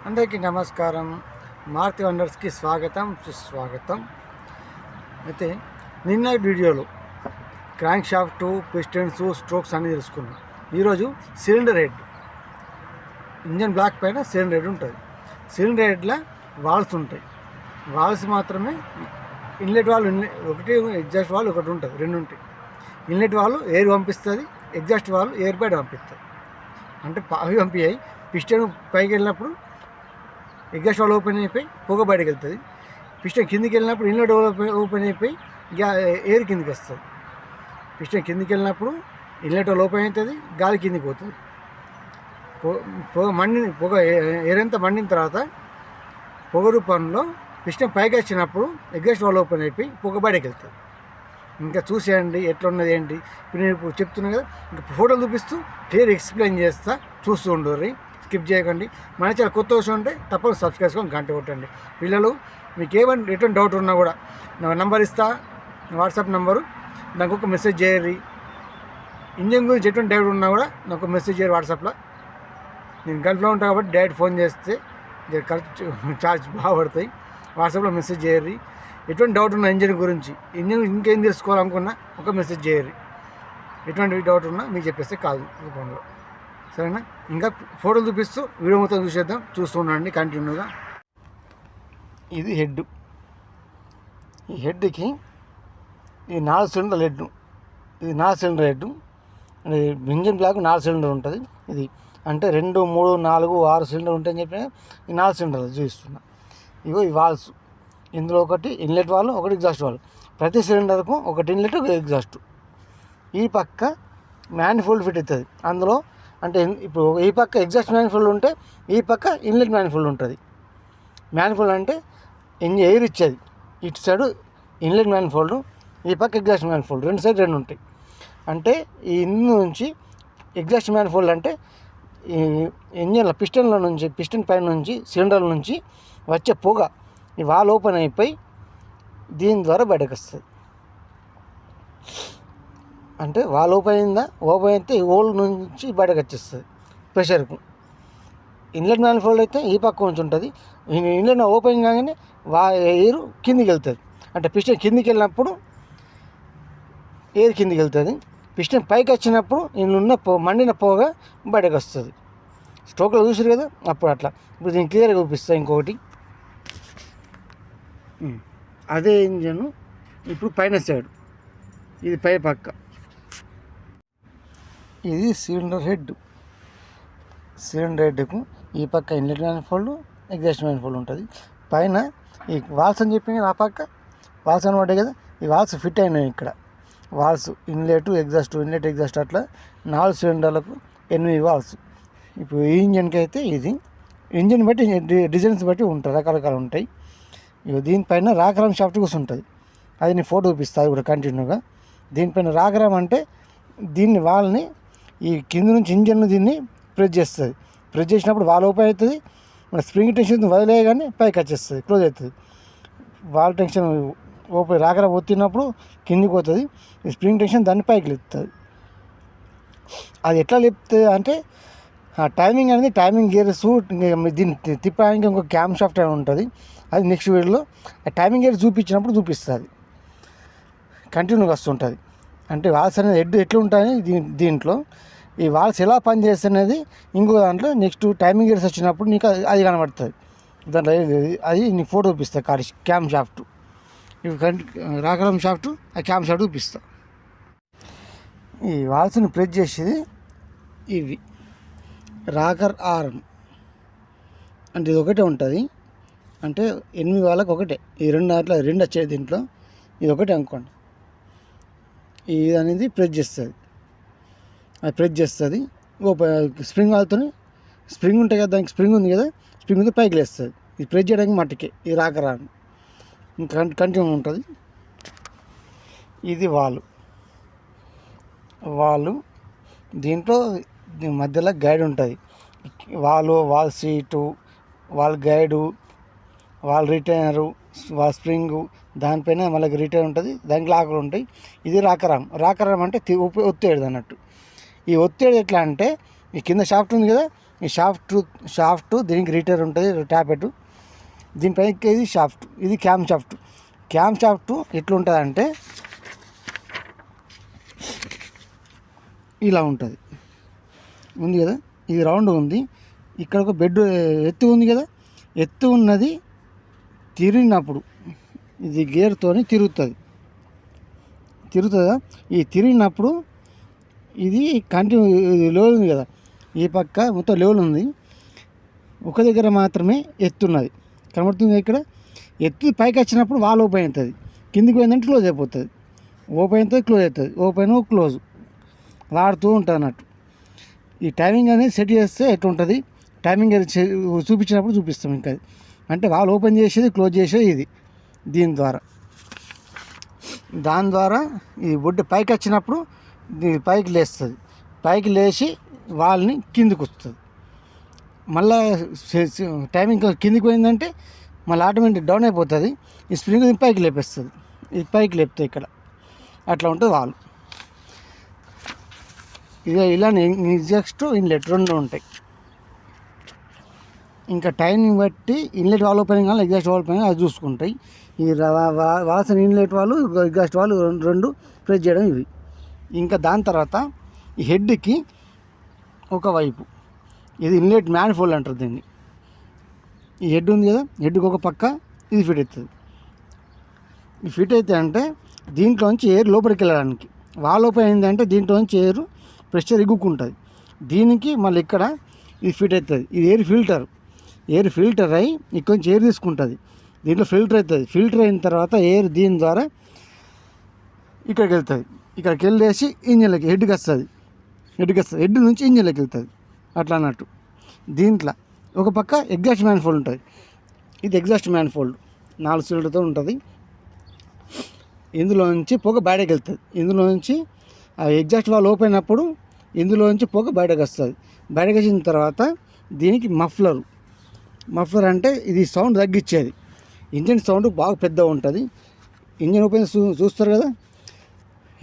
అందరికీ నమస్కారం. మారుతి వండర్స్కి స్వాగతం సుస్వాగతం. అయితే నిన్న వీడియోలో క్రాంక్ షాఫ్ట్, పిస్టన్స్, స్ట్రోక్స్ అన్నీ తెలుసుకున్నాం. ఈరోజు సిలిండర్ హెడ్, ఇంజన్ బ్లాక్ పైన సిలిండర్ హెడ్ ఉంటుంది. సిలిండర్ హెడ్లో వాల్స్ ఉంటాయి. వాల్స్ మాత్రమే ఇన్లెట్ వాల్ ఒకటి, ఎగ్జాస్ట్ వాల్ ఒకటి ఉంటుంది, రెండు ఉంటాయి. ఇన్లెట్ వాల్ ఎయిర్ పంపిస్తుంది, ఎగ్జాస్ట్ వాల్ ఎయిర్ బయట పంపిస్తుంది. అంటే అవి పంపించాయి. పిస్టన్ పైకి వెళ్ళినప్పుడు ఎగ్జాస్ట్ వాల్ ఓపెన్ అయిపోయి పొగ బయటకు వెళ్తుంది. పిస్టన్ కిందికి వెళ్ళినప్పుడు ఇన్లెట్ ఓపెన్ అయిపోయి ఎయిర్ కిందికి వస్తుంది. పిస్టన్ కిందికి వెళ్ళినప్పుడు ఇన్లెట్ వాల్ ఓపెన్ అవుతుంది, గాలి కిందికి పోతుంది. పొగ ఎయిర్ అంతా మండిన తర్వాత పొగ రూపంలో పిస్టన్ పైకి వచ్చినప్పుడు ఎగ్జాస్ట్ వాల్ ఓపెన్ అయిపోయి పొగ బయటకు వెళ్తుంది. ఇంకా చూసేయండి ఎట్లా ఉన్నది ఏంటి. ఇప్పుడు నేను ఇప్పుడు చెప్తున్నాను కదా, ఇంకా ఫోటోలు చూపిస్తూ క్లియర్ ఎక్స్ప్లెయిన్ చేస్తా, చూస్తూ ఉండరు, స్కిప్ చేయకండి. మన చాలా కొత్త విషయం ఉంటే తప్పకుండా సబ్స్క్రైబ్ చేసుకొని గంట కొట్టండి. పిల్లలు మీకు ఎటువంటి డౌట్ ఉన్నా కూడా నా నంబర్ ఇస్తా, వాట్సాప్ నంబరు, నాకు ఒక మెసేజ్ చేయరు. ఇంజన్ గురించి ఎటువంటి డౌట్ ఉన్నా కూడా నాకు ఒక మెసేజ్ చేయరు వాట్సాప్లో. నేను గల్ఫ్లో ఉంటాను కాబట్టి డైరెక్ట్ ఫోన్ చేస్తే ఖర్చు ఛార్జ్ బాగా పడతాయి. వాట్సాప్లో మెసేజ్ చేయరు. ఎటువంటి డౌట్ ఉన్నా ఇంజన్ గురించి, ఇంజన్ ఇంకేం తెలుసుకోవాలనుకున్నా ఒక మెసేజ్ చేయరు. ఎటువంటి డౌట్ ఉన్నా మీకు చెప్పేస్తే కాదు రూపంలో, సరేనా? ఇంకా ఫోటోలు చూపిస్తూ వీడియో మొత్తం చూసేద్దాం, చూస్తూ ఉండండి కంటిన్యూగా. ఇది హెడ్. ఈ హెడ్కి ఈ 4 సిలిండర్ హెడ్. ఇది 4 cylinder head. Engine block 4 cylinder ఉంటుంది. ఇది అంటే 2, 3, 4, 6 సిలిండర్ ఉంటాయని చెప్పిన ఈ 4 సిలిండర్లు చూపిస్తున్నా. ఇగో ఈ వాల్స్, ఇందులో ఒకటి ఇన్లెట్ వాల్, ఒకటి ఎగ్జాస్ట్ వాల్. ప్రతి సిలిండర్కు ఒకటి ఇన్లెట్, ఒక ఎగ్జాస్ట్. ఈ పక్క మ్యానిఫోల్డ్ ఫిట్ అవుతుంది. అందులో అంటే ఇప్పుడు ఈ పక్క ఎగ్జాస్ట్ మ్యానిఫోల్డ్ ఉంటే ఈ పక్క ఇన్లెట్ మ్యానిఫోల్డ్ ఉంటుంది. మ్యానిఫోల్డ్ అంటే ఎయిర్ ఇచ్చేది, ఇటు సైడ్ ఇన్లెట్ మ్యానిఫోల్డ్, ఈ పక్క ఎగ్జాస్ట్ మ్యానిఫోల్డ్, రెండు సైడ్ రెండు ఉంటాయి. అంటే ఈ నుంచి ఎగ్జాస్ట్ మ్యానిఫోల్డ్ అంటే ఈ ఇంజన్ల పిస్టన్ల నుంచి, పిస్టన్ పైన నుంచి, సిలిండర్ల నుంచి వచ్చే పొగ ఈ వాల్ ఓపెన్ అయిపోయి దీని ద్వారా బయటకు వస్తుంది. అంటే వాల్ ఓపెన్ అయిందా, ఓపెన్ అయితే హోల్ నుంచి బయటకు వచ్చేస్తుంది ప్రెషర్కు. ఇన్లెట్ మ్యానిఫోల్డ్ అయితే ఈ పక్క నుంచి ఉంటుంది. ఇన్లెట్ ఓపెన్ కాగానే ఎయిర్ కిందికి వెళ్తుంది. అంటే పిస్టన్ కిందికి వెళ్ళినప్పుడు ఎయిర్ కిందికి వెళ్తుంది. పిస్టన్ పైకి వచ్చినప్పుడు ఇందున్న మండిన పొగ బయటకు వస్తుంది. స్ట్రోక్లో చూసారు కదా, అప్పుడు అట్లా. ఇప్పుడు దీన్ని క్లియర్గా చూపిస్తాను. ఇంకొకటి, అదే ఇంజను ఇప్పుడు పైన సైడ్, ఇది పై పక్క. ఇది సిలిండర్ హెడ్. సిలిండర్ హెడ్కు ఈ పక్క ఇన్లెట్ మ్యానిఫోల్డ్, ఎగ్జాస్ట్ మ్యానిఫోల్డ్ ఉంటుంది. పైన ఈ వాల్స్ అని చెప్పి ఆ పక్క వాల్స్ అని పడ్డాయి కదా, ఈ వాల్స్ ఫిట్ అయినాయి. ఇక్కడ valves inlet, exhaust, inlet, exhaust అట్లా 4 సిలిండర్లకు 8 వాల్స్. ఇప్పుడు ఈ ఇంజన్కి అయితే ఇది ఇంజన్ బట్టి డిజైన్స్ బట్టి ఉంటాయి, రకరకాలు ఉంటాయి. ఇక దీనిపైన రాకరామ్ షాఫ్ట్ కూర్చుంటుంది. అది నేను ఫోటో చూపిస్తాను, అది కూడా కంటిన్యూగా. దీనిపైన రాకరామ్ అంటే దీన్ని వాల్ని ఈ కింద నుంచి ఇంజన్ దీన్ని ప్రెస్ చేస్తుంది. ప్రెస్ చేసినప్పుడు వాల్ ఓపెన్ అవుతుంది. మన స్ప్రింగ్ టెన్షన్ వదిలేయగానే పైకి వచ్చేస్తుంది, క్లోజ్ అవుతుంది. వాల్ టెన్షన్ ఓపెన్ రాకరామ్ ఒత్తినప్పుడు కిందికి పోతుంది. ఈ స్ప్రింగ్ టెన్షన్ దాన్ని పైకి లేపుతుంది. అది ఎట్లా లేపుతుంది అంటే టైమింగ్ అనేది, టైమింగ్ గేర్స్ దీన్ని తిప్పడానికి ఇంకొక క్యామ్ షాఫ్ట్ అని ఉంటుంది. అది నెక్స్ట్ వీడియోలో టైమింగ్ గేర్ చూపించినప్పుడు చూపిస్తుంది, కంటిన్యూగా వస్తుంటుంది. అంటే వాల్స్ అనేది హెడ్ ఎట్లా ఉంటాయని దీంట్లో ఈ వాల్స్ ఎలా పనిచేస్తున్నది ఇంకో దాంట్లో నెక్స్ట్ టైమింగ్ గేర్స్ వచ్చినప్పుడు నీకు అది కనబడుతుంది. దాంట్లో అది నీకు ఫోటో చూపిస్తా, క్యామ్ షాఫ్ట్. ఇవి రాకరం షాఫ్ట్, ఆ క్యామ్ షాఫ్ట్ చూపిస్తా. ఈ వాల్స్ని ప్రెస్ చేసేది ఇవి రాకర్ ఆర్మ్. అంటే ఇది ఒకటే ఉంటుంది. అంటే 8 వాళ్ళకి ఒకటే, ఈ రెండు వచ్చేది దీంట్లో. ఇది ఒకటే అనుకోండి. ఇది అనేది ప్రెస్ చేస్తుంది, అది ప్రెస్ చేస్తుంది. స్ప్రింగ్ వాళ్ళతో స్ప్రింగ్ ఉంటాయి కదా, దానికి స్ప్రింగ్ ఉంది కదా, స్ప్రింగ్ ఉంది పైకి లేస్తుంది. ఇది ప్రెస్ చేయడానికి మట్టుకే ఈ రాకర్ ఆర్మ్ ఇంకా కంటిన్యూ ఉంటుంది. ఇది వాలు దీంట్లో మధ్యలో గైడ్ ఉంటుంది. Valve seat, valve guide, valve retainer, valve spring, దానిపైన మళ్ళీ రిటైన్ ఉంటుంది, దానికి లాకలు ఉంటాయి. ఇది రాకరామ్ అంటే ఒత్తేడు అన్నట్టు. ఈ ఒత్తేడు ఎట్లా అంటే ఈ కింద షాఫ్ట్ ఉంది కదా, ఈ షాఫ్ట్ దీనికి రీటర్ ఉంటుంది ట్యాపెట్, దీనిపై ఇది షాఫ్ట్, ఇది క్యామ్ షాఫ్ట్ ఎట్లుంటుందంటే ఇలా ఉంటుంది కదా, ఇది రౌండ్ ఉంది, ఇక్కడ ఒక బెడ్ ఎత్తు ఉంది కదా, ఎత్తు ఉన్నది తిరిగినప్పుడు ఇది గేర్తో తిరుగుతుందా, ఈ తిరిగినప్పుడు ఇది కంటిన్యూ లెవెల్ ఉంది కదా, ఈ పక్క మొత్తం లెవెల్ ఉంది, ఒక దగ్గర మాత్రమే ఎత్తున్నది కనబడుతుంది. ఇక్కడ ఎత్తు పైకి వచ్చినప్పుడు వాల్ ఓపెన్ అవుతుంది, కిందికి పోయిందంటే క్లోజ్ అయిపోతుంది, ఓపెన్ అవుతుంది క్లోజ్ అవుతుంది, ఓపెన్ క్లోజ్ వాడుతూ ఉంటుంది అన్నట్టు. ఈ టైమింగ్ అనేది సెట్ చేస్తే ఎట్లుంటుంది, టైమింగ్ చూపించినప్పుడు చూపిస్తాం. ఇంకా అంటే వాల్ ఓపెన్ చేసేది క్లోజ్ చేసేది ఇది, దాని ద్వారా ఈ బొడ్డు పైకి వచ్చినప్పుడు పైకి లేస్తుంది, పైకి లేచి వాళ్ళని కిందికి వస్తుంది. మళ్ళీ టైమింగ్ కిందికి పోయిందంటే మళ్ళీ ఆటోమేటిక్ డౌన్ అయిపోతుంది, ఈ స్ప్రింగ్ పైకి లేపేస్తుంది, ఇది పైకి లేపుతాయి ఇక్కడ, అట్లా ఉంటుంది వాళ్ళు. ఇక ఇలానే ఎగ్జాస్ట్ ఇన్లెట్ రెండు ఉంటాయి. ఇంకా టైమింగ్ బట్టి ఇన్లెట్ వాల్ ఓపెనింగ్ కానీ ఎగ్జాస్ట్ వాల్ ఓపెనింగ్ అది చూసుకుంటాయి. ఈ వాల్సిన ఇన్లెట్ వాళ్ళు ఎగ్జాస్ట్ వాళ్ళు రెండు ప్రెస్ చేయడం ఇవి. ఇంకా దాని తర్వాత ఈ హెడ్కి ఒకవైపు ఇది ఇన్లెట్ మ్యానిఫోల్డ్ అంటారు దీన్ని. ఈ హెడ్ ఉంది కదా, హెడ్కి ఒక పక్క ఇది ఫిట్ అవుతుంది. ఈ ఫిట్ అయితే అంటే దీంట్లోంచి ఎయిర్ లోపలికి వెళ్ళడానికి, వాల్ ఓపెన్ అయిందంటే దీంట్లోంచి ఎయిర్ ప్రెషర్ ఎగ్గుకుంటుంది, దీనికి మళ్ళీ ఇక్కడ ఇది ఫిట్ అవుతుంది. ఇది ఎయిర్ ఫిల్టర్ అయ్యి ఇక్కడ నుంచి ఎయిర్ తీసుకుంటుంది, దీంట్లో ఫిల్టర్ అవుతుంది. ఫిల్టర్ అయిన తర్వాత ఎయిర్ దీని ద్వారా ఇక్కడికి వెళ్తుంది, ఇక్కడికి వెళ్ళేసి ఇంజిన్లోకి హెడ్కి వస్తుంది, హెడ్ నుంచి ఇంజిన్లోకి వెళ్తుంది అట్లా అన్నట్టు. దీంట్లో ఒక పక్క ఎగ్జాస్ట్ మ్యానిఫోల్డ్ ఉంటుంది, ఇది ఎగ్జాస్ట్ మ్యానిఫోల్డ్ 4 సిలిండర్తో ఉంటుంది. ఇందులో నుంచి పొగ బయటకు వెళ్తుంది, ఇందులో నుంచి ఆ ఎగ్జాస్ట్ వాల్ ఓపెన్ అయినప్పుడు ఇందులో నుంచి పొగ బయటకు వస్తుంది. బయటకు వచ్చిన తర్వాత దీనికి మఫ్లర్ అంటే ఇది సౌండ్ తగ్గించేది. ఇంజిన్ సౌండ్ బాగా పెద్దగా ఉంటుంది. ఇంజిన్ ఓపెన్ చూస్తారు కదా,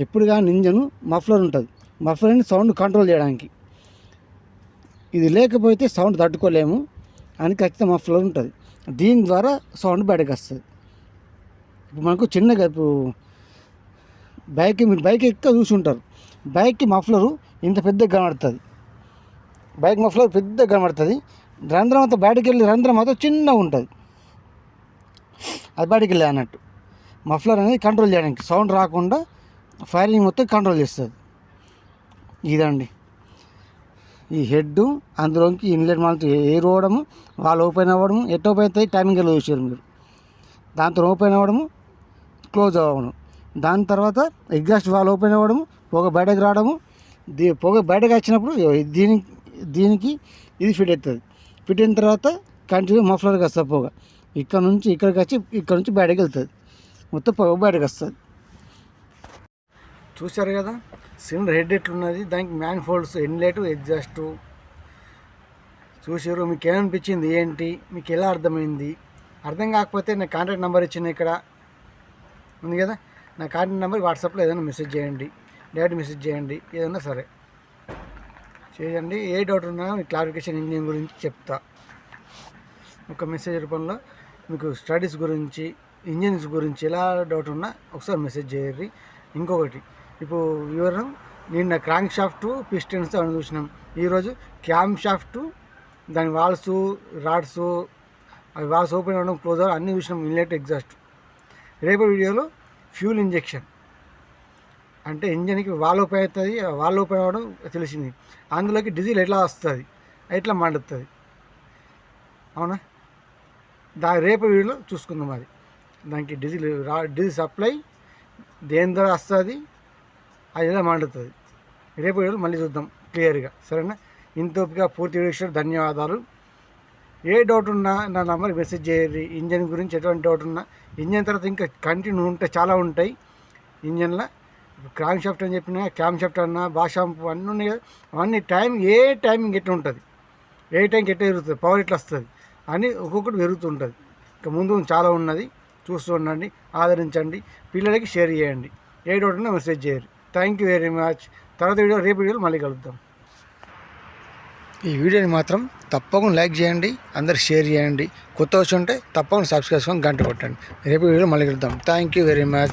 ఎప్పుడు కానీ ఇంజన్ మఫ్లర్ ఉంటుంది, మఫ్లర్ని సౌండ్ కంట్రోల్ చేయడానికి. ఇది లేకపోతే సౌండ్ తట్టుకోలేము అని ఖచ్చితంగా మఫ్లర్ ఉంటుంది, దీని ద్వారా సౌండ్ బయటకు వస్తుంది. ఇప్పుడు మనకు చిన్నగా ఇప్పుడు మీరు బైక్ ఎక్కువ చూసుంటారు, బైక్కి మఫ్లరు ఇంత పెద్దగా కనబడుతుంది, బైక్ మఫ్లర్ పెద్దగా కనబడుతుంది, రంధ్రం అంతా బయటకు వెళ్ళి రంధ్రం అంతా చిన్నగా ఉంటుంది, అది బయటకు వెళ్ళే అన్నట్టు. మఫ్లర్ అనేది కంట్రోల్ చేయడానికి, సౌండ్ రాకుండా ఫైరింగ్ మొత్తం కంట్రోల్ చేస్తుంది. ఇదండి ఈ హెడ్, అందులోకి ఇన్లెట్ మాల్తో ఎయిర్ పోవడము, వాళ్ళు ఓపెన్ అవ్వడము, ఎట్ ఓపెన్ అవుతాయి టైమింగ్ ఎలా చూసారు మీరు, దాంతో ఓపెన్ అవ్వడము క్లోజ్ అవ్వడం, దాని తర్వాత ఎగ్జాస్ట్ వాల్ ఓపెన్ అవ్వడము, పొగ బయటకు రావడము, పొగ బయటకు వచ్చినప్పుడు దీనికి ఇది ఫిట్ అవుతుంది. ఫిట్ అయిన తర్వాత కంటిన్యూ మఫ్లర్కి వస్తుంది పొగ, ఇక్కడ నుంచి ఇక్కడికి వచ్చి ఇక్కడ నుంచి బయటకు వెళ్తుంది, మొత్తం పొగ బయటకు వస్తుంది. చూశారు కదా సిలిండర్ హెడ్ ఎట్లున్నది, దానికి మ్యానిఫోల్డ్స్ ఇన్లెట్ ఎగ్జాస్ట్ చూసారు. మీకు ఏమనిపించింది, ఏంటి మీకు ఎలా అర్థమైంది? అర్థం కాకపోతే నా కాంటాక్ట్ నెంబర్ ఇచ్చిన ఇక్కడ ఉంది కదా, నా కాంటాక్ట్ నెంబర్ వాట్సాప్లో ఏదైనా మెసేజ్ చేయండి, డైరెక్ట్ మెసేజ్ చేయండి, ఏదైనా సరే చేయండి. ఏ డౌట్ ఉన్నా మీకు క్లారిఫికేషన్ ఇంజిన్ గురించి చెప్తా, ఒక మెసేజ్ రూపంలో మీకు స్టడీస్ గురించి ఇంజిన్స్ గురించి ఎలా డౌట్ ఉన్నా ఒకసారి మెసేజ్ చేయండి. ఇంకొకటి ఇప్పుడు వివరం, నిన్న క్రాంక్ షాఫ్ట్ పిస్టన్స్ అని చూసినాం, ఈరోజు క్యామ్ షాఫ్ట్ దాని వాల్స్ రాడ్స్ అవి వాల్స్ ఓపెన్ అవ్వడం క్లోజ్ అవ్వడం అన్నీ చూసినాం, ఇన్లెట్ ఎగ్జాస్ట్. రేపు వీడియోలో ఫ్యూల్ ఇంజెక్షన్ అంటే ఇంజన్కి వాల్ ఓపెన్ అవుతుంది, వాల్ ఓపెన్ అవ్వడం తెలిసింది, అందులోకి డీజిల్ ఎట్లా వస్తుంది, ఎట్లా మండుతుంది, అవునా? రేపు వీడియోలో చూసుకుందాం. అది దానికి డీజిల్ సప్లై దేని ద్వారా వస్తుంది, అది ఎలా మండుతుంది, రేపు వీడియోలో మళ్ళీ చూద్దాం క్లియర్గా, సరేనా? ఇంతోపిగా పూర్తి వీడియో ధన్యవాదాలు. ఏ డౌట్ ఉన్నా నా నెంబర్కి మెసేజ్ చేయండి. ఇంజన్ గురించి ఎటువంటి డౌట్ ఉన్నా, ఇంజన్ తర్వాత ఇంకా కంటిన్యూ ఉంటాయి, చాలా ఉంటాయి ఇంజన్లో. క్రాంక్ షాఫ్ట్ అని చెప్పినా, క్యామ్ షాఫ్ట్ అన్నా, బాషాంపు అన్నీ ఉన్నాయి కదా, అవన్నీ ఏ టైమింగ్ ఎట్లా ఉంటుంది, ఏ టైంకి ఎట్లా పెరుగుతుంది, పవర్ ఎట్లా వస్తుంది అని ఒక్కొక్కటి పెరుగుతుంటుంది. ఇంకా ముందు చాలా ఉన్నది, చూస్తూ ఉండండి, ఆదరించండి, పిల్లలకి షేర్ చేయండి. ఏ డౌట్ ఉన్నా మెసేజ్ చేయరు. Thank you very much. తర్వాత రేపు వీడియోలో మళ్ళీ కలుద్దాం. ఈ వీడియోని మాత్రం తప్పకుండా లైక్ చేయండి, అందరు షేర్ చేయండి. కొత్త వచ్చి ఉంటే తప్పకుండా సబ్స్క్రైబ్ చేసుకొని గంట కొట్టండి. రేపు వీడియో మళ్ళీ కలుద్దాం. Thank you very much.